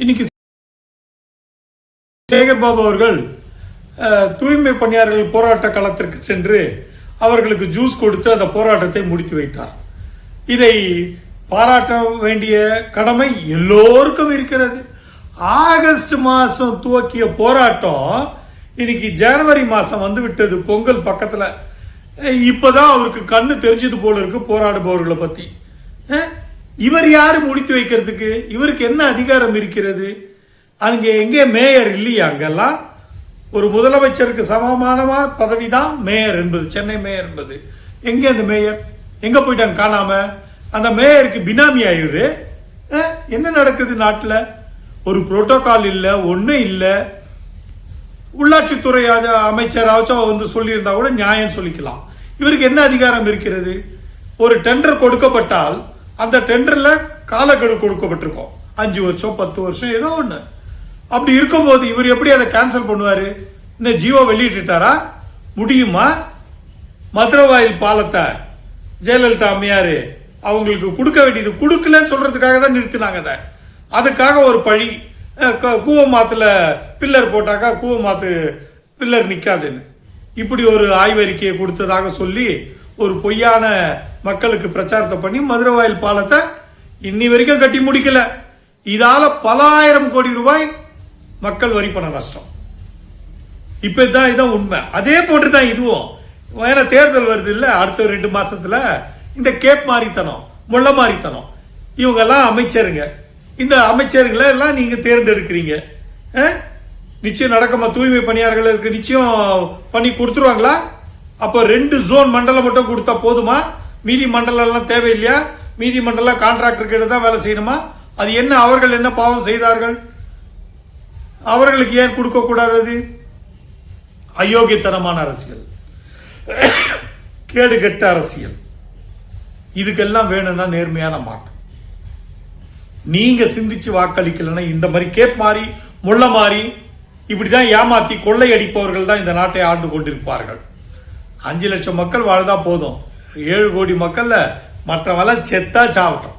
இன்னைக்கு சேகர் பாபு அவர்கள் தூய்மை பணியாளர்கள் போராட்ட களத்திற்கு சென்று அவர்களுக்கு ஜூஸ் கொடுத்து அந்த போராட்டத்தை முடித்து வைத்தார். இதை பாராட்ட வேண்டிய கடமை எல்லோருக்கும் இருக்கிறது. ஆகஸ்ட் மாசம் துவக்கிய போராட்டம் இன்னைக்கு ஜனவரி மாசம் வந்து விட்டது. பொங்கல் பக்கத்துல இப்பதான் அவருக்கு கண்ணு தெரிஞ்சது போல இருக்கு போராடுபவர்களை பத்தி. இவர் யாரு முடித்து வைக்கிறதுக்கு? இவருக்கு என்ன அதிகாரம் இருக்கிறது? அங்கே எங்கே மேயர் இல்லையா? அங்கெல்லாம் ஒரு முதலமைச்சருக்கு சமமான பதவி தான் மேயர் என்பது, சென்னை மேயர் என்பது. எங்க அந்த மேயர் எங்க போயிட்டாங்க? காணாம. அந்த மேயருக்கு பினாமி ஆயுது. என்ன நடக்குது நாட்டில்? ஒரு புரோட்டோகால் இல்ல, ஒன்னும் இல்ல. உள்ளாட்சித்துறை அமைச்சராச்சும் வந்து சொல்லியிருந்தா கூட நியாயம் சொல்லிக்கலாம். இவருக்கு என்ன அதிகாரம் இருக்கிறது? ஒரு டெண்டர் கொடுக்கப்பட்டால் அந்த டெண்டர்ல காலக்கெடு கொடுக்கப்பட்டிருக்கும், 5 வருஷம் 10 வருஷம் ஏதோ ஒண்ணு. அப்படி இருக்கும்போது இவர் எப்படி அதை கேன்சல் பண்ணுவாரு? இந்த ஜீவோ வெளியிட்டாரா? முடியுமா? மதுரவாயில் பாலத்தை ஜெயலலிதா அம்மையாரு அவங்களுக்கு கொடுக்க வேண்டியது கொடுக்கலன்னு சொல்றதுக்காக தான் நிறுத்தினாங்க. அதுக்காக ஒரு பழி. கூவமாத்துல பில்லர் போட்டாக்கா கூவமாத்து பில்லர் நிக்காதுன்னு இப்படி ஒரு ஆய்வறிக்கையை கொடுத்ததாக சொல்லி ஒரு பொய்யான மக்களுக்கு பிரச்சாரத்தை பண்ணி மதுரவாயில் பாலத்தை இன்னி வரைக்கும் கட்டி முடிக்கல. இதால பல ஆயிரம் கோடி ரூபாய் மக்கள் வரி பண நஷ்டம். இப்ப இதான் உண்மை. அதே போன்றுதான் இதுவும். ஏன்னா தேர்தல் வருது இல்ல, அடுத்த 2 மாசத்துல இந்த கேப் மாறித்தனம், முள்ள மாறித்தனம். இவங்க எல்லாம் அமைச்சருங்க. இந்த அமைச்சர்களை எல்லாம் நீங்க தேர்ந்தெடுக்கிறீங்க. நிச்சயம் நடக்குமா? தூய்மை பணியாளர்களுக்கு நிச்சயம் பண்ணி கொடுத்துருவாங்களா? அப்போ 2 ஜோன் மண்டலம் மட்டும் கொடுத்தா போதுமா? மீதி மண்டலம் எல்லாம் தேவையில்லையா? மீதி மண்டலம் கான்ட்ராக்டர் கிட்ட தான் வேலை செய்யணுமா? அது என்ன, அவர்கள் என்ன பாவம் செய்தார்கள்? அவர்களுக்கு ஏன் கொடுக்க கூடாது? அயோக்கியத்தனமான அரசியல், கேடுகெட்ட அரசியல். இதுக்கெல்லாம் வேணும்னா நேர்மையான வாக்கு. நீங்க சிந்திச்சு வாக்களிக்கலன்னா இந்த மாதிரி கேப் மாறி முள்ள மாறி இப்படிதான் ஏமாத்தி கொள்ளை அடிப்பவர்கள் தான் இந்த நாட்டை ஆண்டு கொண்டிருப்பார்கள். 5 லட்சம் மக்கள் வாழ்ந்தா போதும். 7 கோடி மக்கள்ல மற்றவெல்லாம் செத்தா சாவட்டும்.